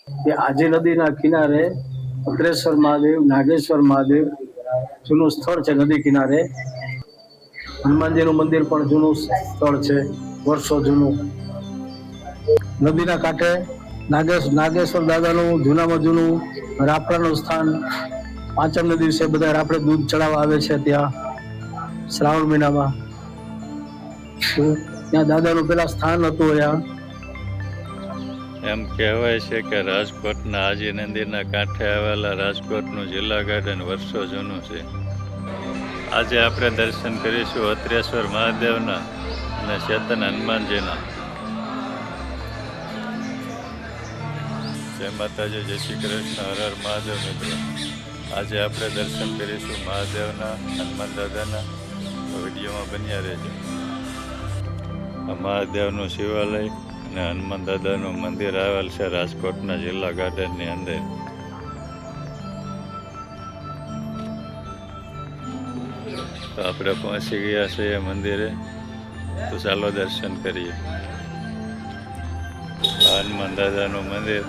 કે આજે નદીના કિનારે અત્રેશ્વર મહાદેવ, નાગેશ્વર મહાદેવ જૂનું સ્થળ છે. નદી કિનારે હનુમાનજીનું મંદિર પણ જૂનું સ્થળ છે, વર્ષો જૂનું. નદીના કાંઠે નાગેશ્વર દાદાનું જૂનામાં જૂનું રાપડાનું સ્થાન. પાંચમના દિવસે બધા રાપડે દૂધ ચડાવવા આવે છે. ત્યાં શ્રાવણ મહિનામાં ત્યાં દાદાનું પેલા સ્થાન હતું. અહીંયા એમ કહેવાય છે કે રાજકોટના આજી નદીના કાંઠે આવેલા રાજકોટનું જિલ્લા ગાર્ડન વર્ષો જૂનું છે. આજે આપણે દર્શન કરીશું અત્રેશ્વર મહાદેવના અને ચેતન હનુમાનજીના. જય માતાજી, જય શ્રી કૃષ્ણ, હર હર મહાદેવ. મિત્રો, આજે આપણે દર્શન કરીશું મહાદેવના, હનુમાન દાદાના. વિડીયોમાં બન્યા રહેજો. આ મહાદેવનું શિવાલય અને હનુમાન દાદાનું મંદિર આવેલ છે રાજકોટના જિલ્લા ગાર્ડનની અંદર. તો આપણે પહોંચી ગયા છીએ મંદિરે, તો ચાલો દર્શન કરીએ. હનુમાન દાદાનું મંદિર,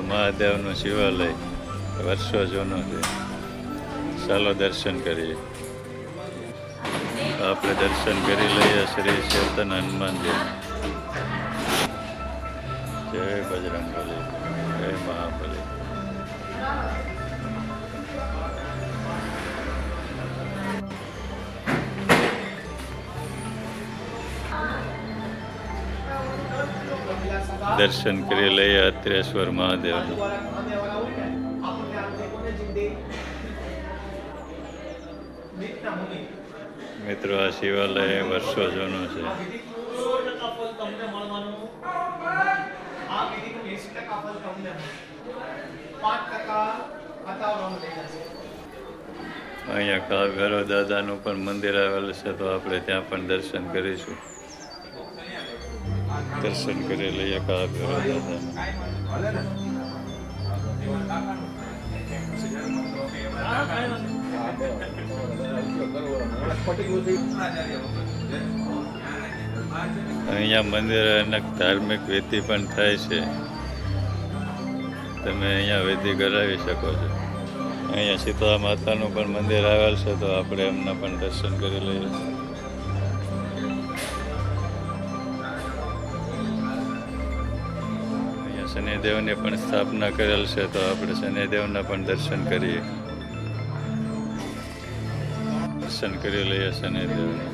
મહાદેવનું શિવાલય વર્ષો જૂનું છે. ચાલો દર્શન કરીએ. આપણે દર્શન કરી લઈએ શ્રી ચેતન હનુમાનજી. જય બજરંગબલી, જય મહાબલી. દર્શન કરી લઈએ અત્રેશ્વર મહાદેવનું. મિત્રો, આ શિવાલય વર્ષો જૂનું છે. અહીંયા કાળભૈરવ દાદાનું પણ મંદિર આવેલું છે, તો આપણે ત્યાં પણ દર્શન કરીશું. દર્શન કરી લઈએ કાળભૈરવ દાદાનું. અહીંયા મંદિરે અનેક ધાર્મિક વિધિ પણ થાય છે. તમે અહીંયા વિધિ કરાવી શકો છો. અહીંયા શીતળા માતાનું પણ મંદિર આવેલ છે, તો આપણે એમના પણ દર્શન કરી લઈએ. અહીંયા શનિદેવની પણ સ્થાપના કરેલ છે, તો આપણે શનિદેવના પણ દર્શન કરીએ. દર્શન કરી લઈએ શનિદેવના.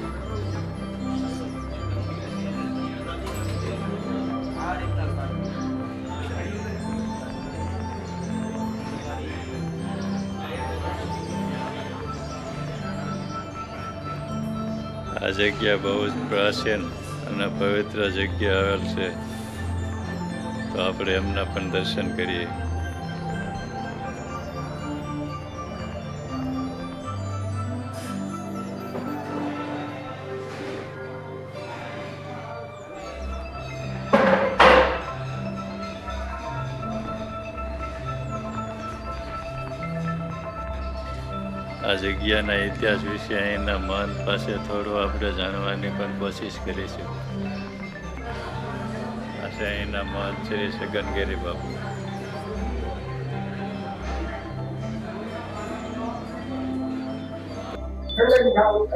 આ જગ્યા બહુ જ પ્રાચીન અને પવિત્ર જગ્યા આવેલ છે, તો આપણે એમના પણ દર્શન કરીએ. આ જગ્યાના ઇતિહાસ વિશે અહીંના મહંત પાસે થોડું આપણે જાણવાની પણ કોશિશ કરીશું. આ છે અહીંના મહંત શ્રી સગનગીરી બાપુ.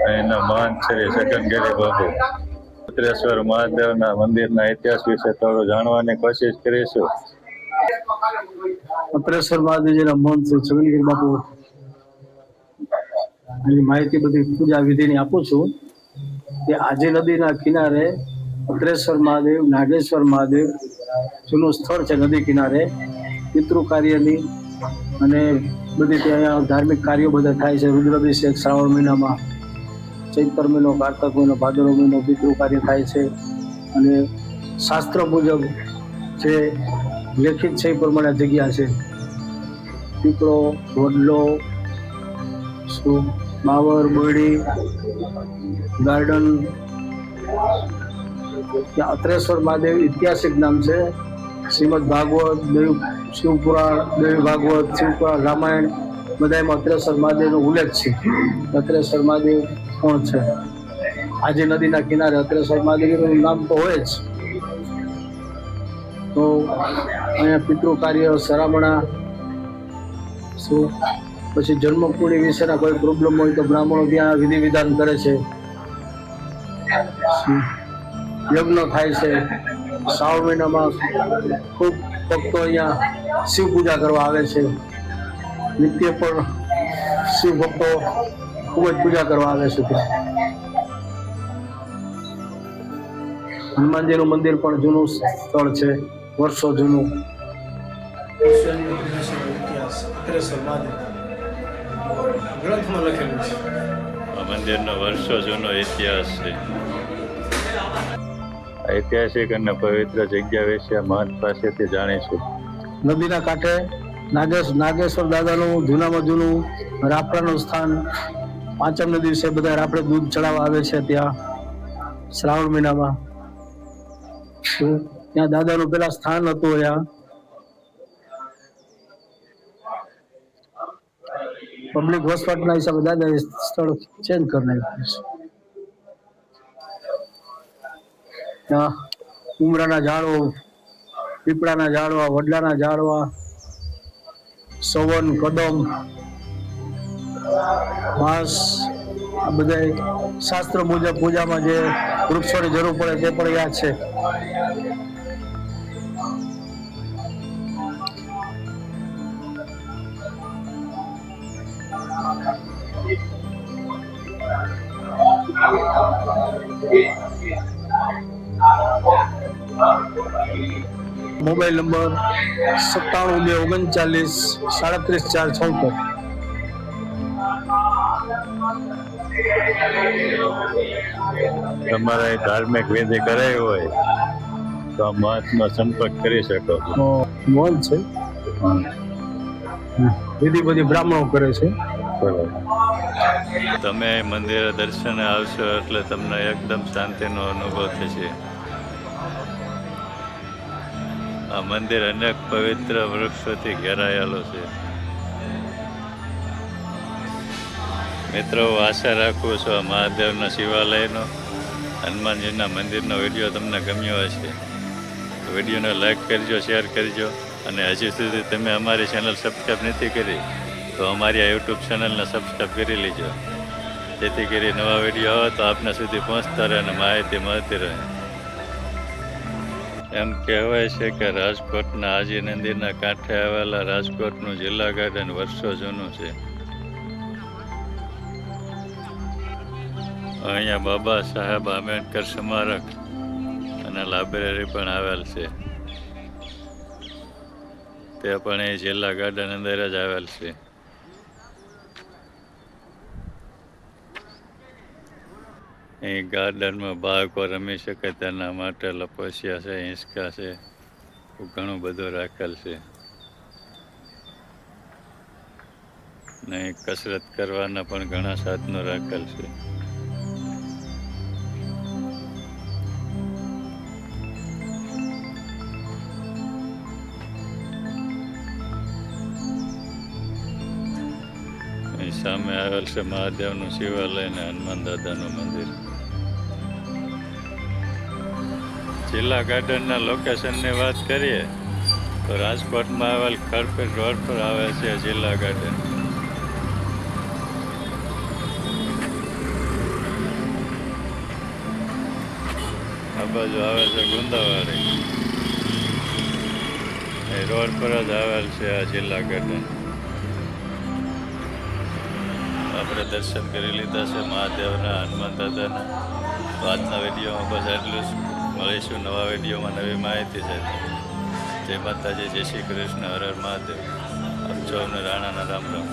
અહીંના મહંત શ્રી સગનગીરી બાપુ. અત્રેશ્વર મહાદેવના મંદિરના ઇતિહાસ વિશે થોડું જાણવાની કોશિશ કરીશું. અત્રેશ્વર મહાદેવજીના મહંત શ્રી સગનગીરી બાપુ માહિતી બધી પૂજા વિધિની આપું છું. કે આજે નદીના કિનારે અત્રેશ્વર મહાદેવ, નાગેશ્વર મહાદેવ જૂનું સ્થળ છે. નદી કિનારે પિતૃ કાર્યની અને બધી ત્યાં ધાર્મિક કાર્યો બધા થાય છે. રુદ્રાભિષેક શ્રાવણ મહિનામાં, ચૈત્ર મહિનો, કારતક મહિનો, ભાદરવો મહિનો પિતૃ કાર્ય થાય છે. અને શાસ્ત્ર મુજબ જે લેખિત છે એ પ્રમાણે જગ્યા છે. પીપળો, વડલો, બાવર, બોરડી, ગાર્ડન. ત્યાં અત્રેશ્વર મહાદેવ ઐતિહાસિક નામ છે. શ્રીમદ ભાગવત, શિવપુરાણ, દેવી ભાગવત, શિવપુરાણ, રામાયણ બધામાં અત્રેશ્વર મહાદેવનો ઉલ્લેખ છે. અત્રેશ્વર મહાદેવ કોણ છે? આજે નદીના કિનારે અત્રેશ્વર મહાદેવનું નામ તો હોય જ. તો અહીંયા પિતૃ કાર્ય સરામણા શું પછી જન્મકુંડી વિશેના કોઈ પ્રોબ્લેમ હોય તો બ્રાહ્મણો ત્યાં વિધિ વિધાન કરે છે. યજ્ઞ થાય છે. શ્રાવણ મહિનામાં ખૂબ ભક્તો અહીંયા શિવ પૂજા કરવા આવે છે. નિત્ય પણ શિવ ભક્તો ખૂબ જ પૂજા કરવા આવે છે. ત્યાં હનુમાનજીનું મંદિર પણ જૂનું સ્થળ છે, વર્ષો જૂનું. ઇતિહાસ અગ્રેસર મહાદેવ ગ્રંથમાં લખેલું છે. આ મંદિરનો વર્ષો જૂનો ઇતિહાસ છે. ઐતિહાસિક અને પવિત્ર જગ્યા વિશે મહંત પાસેથી જાણીશું. નદીના કાંઠે નાગેશ્વર દાદાનું જૂનામાં જૂનું રાપડાનું સ્થાન. પાંચમના દિવસે બધા રાપડે દૂધ ચડાવવા આવે છે. ત્યાં શ્રાવણ મહિનામાં ત્યાં દાદાનું પેલા સ્થાન હતું. અહીંયા પબ્લિક વસવાટના હિસાબે દાદા સ્થળ ચેન્જ કરી નાખ્યું છે. ત્યાં ઉમરાના ઝાડો, પીપળાના ઝાડવા, વડલાના ઝાડવા, સવન, કદમ, વાંસ, આ બધા શાસ્ત્ર મુજબ પૂજામાં જે વૃક્ષોની જરૂર પડે તે પણ યાદ છે. Mobile number 972939 37 476. તમારે ધાર્મિક વિધિ કરાવી હોય તો આ મહંતનો સંપર્ક કરી શકો. મોલ છે, વિધિ બધી બ્રાહ્મણો કરે છે. બરાબર. તમે મંદિરે દર્શને આવશો એટલે તમને એકદમ શાંતિનો અનુભવ થશે. આ મંદિર અનેક પવિત્ર વૃક્ષોથી ઘેરાયેલું છે. મિત્રો, હું આશા રાખું છું આ મહાદેવના શિવાલયનો, હનુમાનજીના મંદિરનો વિડીયો તમને ગમ્યો હશે. વિડીયોને લાઈક કરજો, શેર કરજો, અને હજી સુધી તમે અમારી ચેનલ સબસ્ક્રાઈબ નથી કરી તો અમારી આ યુટ્યુબ ચેનલને સબસ્ક્રાઈબ કરી લેજો, જેથી કરી નવા વિડીયો આવે તો આપને સુધી પહોંચતા રહે અને માહિતી મળતી રહે. એમ કહેવાય છે કે રાજકોટના આજી નદીના કાંઠે આવેલા રાજકોટનું જિલ્લા ગાર્ડન વર્ષો જૂનું છે. અહીંયા બાબા સાહેબ આંબેડકર સ્મારક અને લાઇબ્રેરી પણ આવેલ છે. તે પણ એ જિલ્લા ગાર્ડન અંદર જ આવેલ છે. અહીં ગાર્ડનમાં બાળકો રમી શકે તેના માટે લપોસિયા છે, હિંચકા છે, ઘણું બધું રાખેલ છે. ને અહીં કસરત કરવાના પણ ઘણા સાધનો રાખેલ છે. અહીં સામે આવેલ છે મહાદેવનું શિવાલય અને હનુમાન દાદાનું મંદિર. જિલ્લા ગાર્ડનના લોકેશનની વાત કરીએ તો રાજકોટમાં આવેલ ખડપીર રોડ પર આવે છે જિલ્લા ગાર્ડન. આ બાજુ આવે છે ગુંદાવાડી. એ રોડ પર જ આવેલ છે આ જિલ્લા ગાર્ડન. આપણે દર્શન કરી લીધા છે મહાદેવના, હનુમાન દાદાના. તો આજના વિડીયોમાં બસ એટલું જ. મળીશું નવા વિડીયોમાં નવી માહિતી સાથે. જય માતાજી, જય શ્રી કૃષ્ણ, હર હર મહાદેવ. આપ સૌને રાણાના રામ રામ.